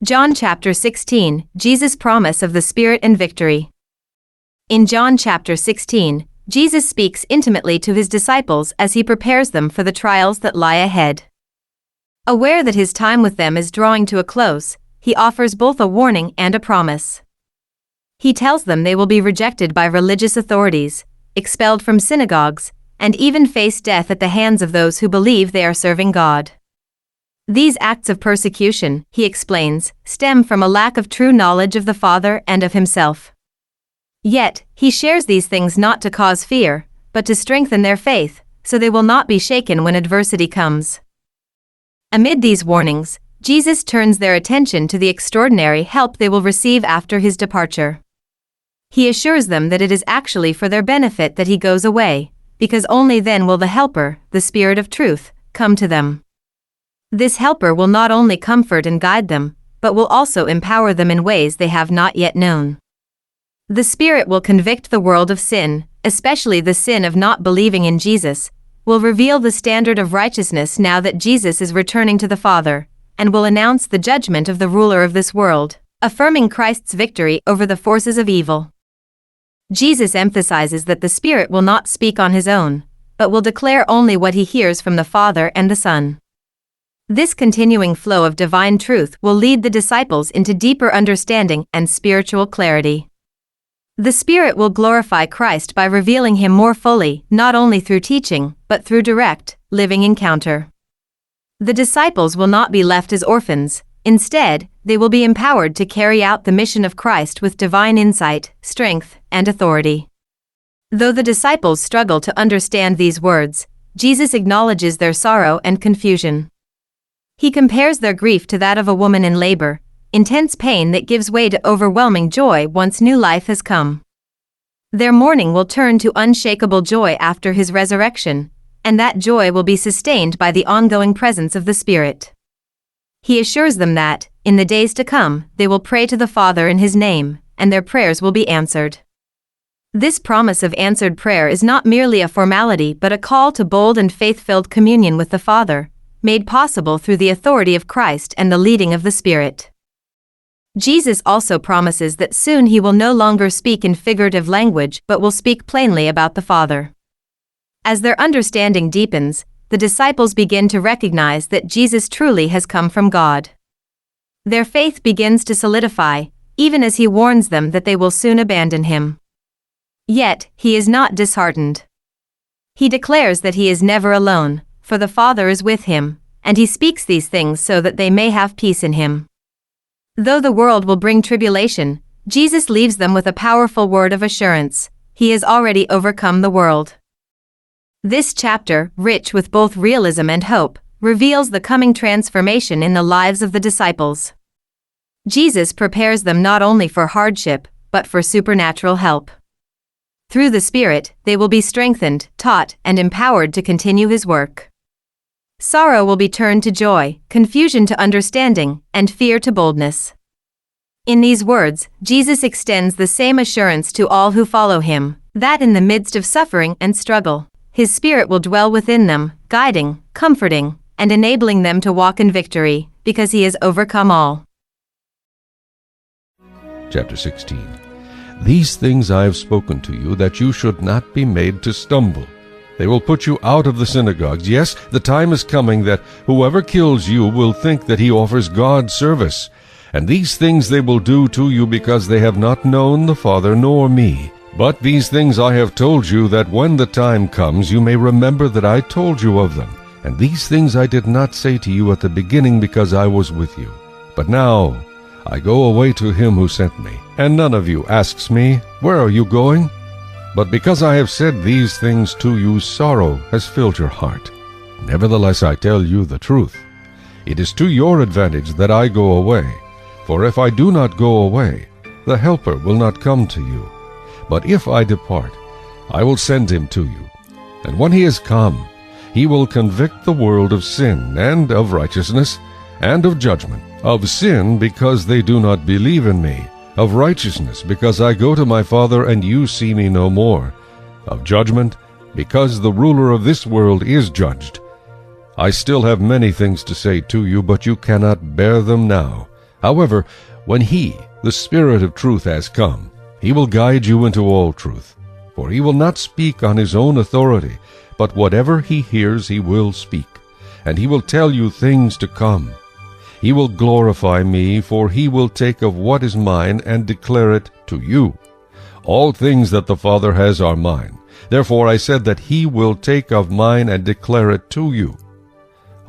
John chapter 16, Jesus' promise of the Spirit and victory. In John chapter 16, Jesus speaks intimately to his disciples as he prepares them for the trials that lie ahead. Aware that his time with them is drawing to a close, he offers both a warning and a promise. He tells them they will be rejected by religious authorities, expelled from synagogues, and even face death at the hands of those who believe they are serving God. These acts of persecution, he explains, stem from a lack of true knowledge of the Father and of himself. Yet, he shares these things not to cause fear, but to strengthen their faith, so they will not be shaken when adversity comes. Amid these warnings, Jesus turns their attention to the extraordinary help they will receive after his departure. He assures them that it is actually for their benefit that he goes away, because only then will the Helper, the Spirit of Truth, come to them. This Helper will not only comfort and guide them, but will also empower them in ways they have not yet known. The Spirit will convict the world of sin, especially the sin of not believing in Jesus, will reveal the standard of righteousness now that Jesus is returning to the Father, and will announce the judgment of the ruler of this world, affirming Christ's victory over the forces of evil. Jesus emphasizes that the Spirit will not speak on his own, but will declare only what he hears from the Father and the Son. This continuing flow of divine truth will lead the disciples into deeper understanding and spiritual clarity. The Spirit will glorify Christ by revealing him more fully, not only through teaching, but through direct, living encounter. The disciples will not be left as orphans. Instead, they will be empowered to carry out the mission of Christ with divine insight, strength, and authority. Though the disciples struggle to understand these words, Jesus acknowledges their sorrow and confusion. He compares their grief to that of a woman in labor, intense pain that gives way to overwhelming joy once new life has come. Their mourning will turn to unshakable joy after his resurrection, and that joy will be sustained by the ongoing presence of the Spirit. He assures them that, in the days to come, they will pray to the Father in his name, and their prayers will be answered. This promise of answered prayer is not merely a formality but a call to bold and faith-filled communion with the Father, made possible through the authority of Christ and the leading of the Spirit. Jesus also promises that soon he will no longer speak in figurative language but will speak plainly about the Father. As their understanding deepens, the disciples begin to recognize that Jesus truly has come from God. Their faith begins to solidify, even as he warns them that they will soon abandon him. Yet, he is not disheartened. He declares that he is never alone, for the Father is with him, and he speaks these things so that they may have peace in him. Though the world will bring tribulation, Jesus leaves them with a powerful word of assurance: he has already overcome the world. This chapter, rich with both realism and hope, reveals the coming transformation in the lives of the disciples. Jesus prepares them not only for hardship, but for supernatural help. Through the Spirit, they will be strengthened, taught, and empowered to continue his work. Sorrow will be turned to joy, confusion to understanding, and fear to boldness. In these words, Jesus extends the same assurance to all who follow him, that in the midst of suffering and struggle, his Spirit will dwell within them, guiding, comforting, and enabling them to walk in victory, because he has overcome all. Chapter 16. These things I have spoken to you, that you should not be made to stumble. They will put you out of the synagogues. Yes, the time is coming that whoever kills you will think that he offers God service. And these things they will do to you because they have not known the Father nor me. But these things I have told you, that when the time comes you may remember that I told you of them. And these things I did not say to you at the beginning because I was with you. But now I go away to him who sent me. And none of you asks me, where are you going? But because I have said these things to you, sorrow has filled your heart. Nevertheless, I tell you the truth. It is to your advantage that I go away. For if I do not go away, the Helper will not come to you. But if I depart, I will send him to you. And when he is come, he will convict the world of sin and of righteousness and of judgment. Of sin, because they do not believe in me. Of righteousness, because I go to my Father and you see me no more. Of judgment, because the ruler of this world is judged. I still have many things to say to you, but you cannot bear them now. However, when he, the Spirit of truth, has come, he will guide you into all truth. For he will not speak on his own authority, but whatever he hears he will speak, and he will tell you things to come. He will glorify me, for he will take of what is mine and declare it to you. All things that the Father has are mine. Therefore I said that he will take of mine and declare it to you.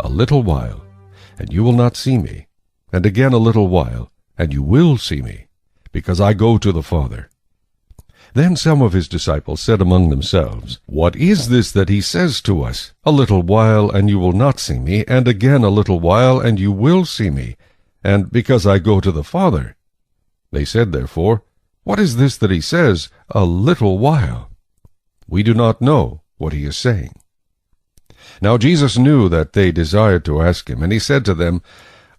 A little while, and you will not see me, and again a little while, and you will see me, because I go to the Father. Then some of his disciples said among themselves, What is this that he says to us? A little while, and you will not see me, and again a little while, and you will see me, and because I go to the Father. They said therefore, What is this that he says, a little while? We do not know what he is saying. Now Jesus knew that they desired to ask him, and he said to them,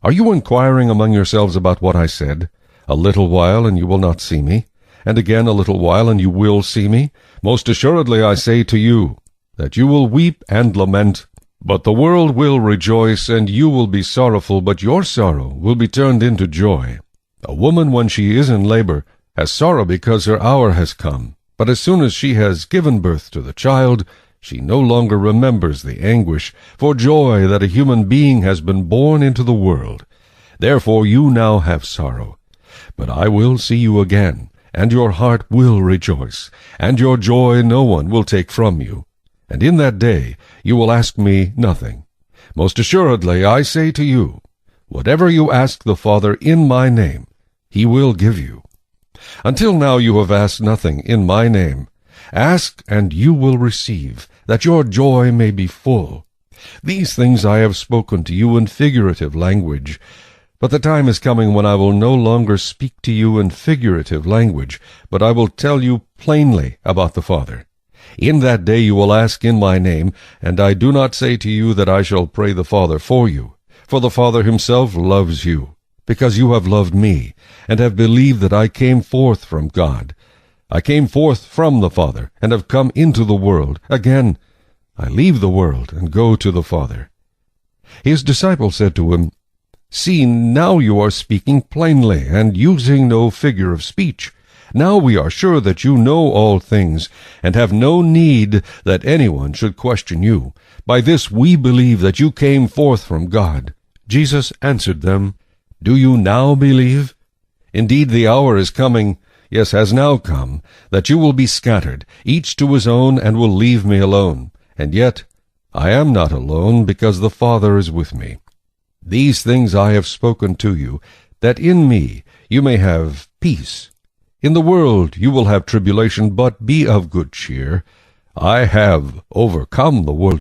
Are you inquiring among yourselves about what I said? A little while, and you will not see me, and again a little while, and you will see me? Most assuredly I say to you, that you will weep and lament, but the world will rejoice, and you will be sorrowful, but your sorrow will be turned into joy. A woman, when she is in labor, has sorrow because her hour has come. But as soon as she has given birth to the child, she no longer remembers the anguish for joy that a human being has been born into the world. Therefore you now have sorrow. But I will see you again, and your heart will rejoice, and your joy no one will take from you. And in that day you will ask me nothing. Most assuredly I say to you, whatever you ask the Father in my name, he will give you. Until now you have asked nothing in my name. Ask, and you will receive, that your joy may be full. These things I have spoken to you in figurative language. But the time is coming when I will no longer speak to you in figurative language, but I will tell you plainly about the Father. In that day you will ask in my name, and I do not say to you that I shall pray the Father for you. For the Father himself loves you, because you have loved me, and have believed that I came forth from God. I came forth from the Father, and have come into the world. Again, I leave the world, and go to the Father. His disciples said to him, See, now you are speaking plainly, and using no figure of speech. Now we are sure that you know all things, and have no need that anyone should question you. By this we believe that you came forth from God. Jesus answered them, Do you now believe? Indeed, the hour is coming, yes, has now come, that you will be scattered, each to his own, and will leave me alone. And yet I am not alone, because the Father is with me. These things I have spoken to you, that in me you may have peace. In the world you will have tribulation, but be of good cheer. I have overcome the world.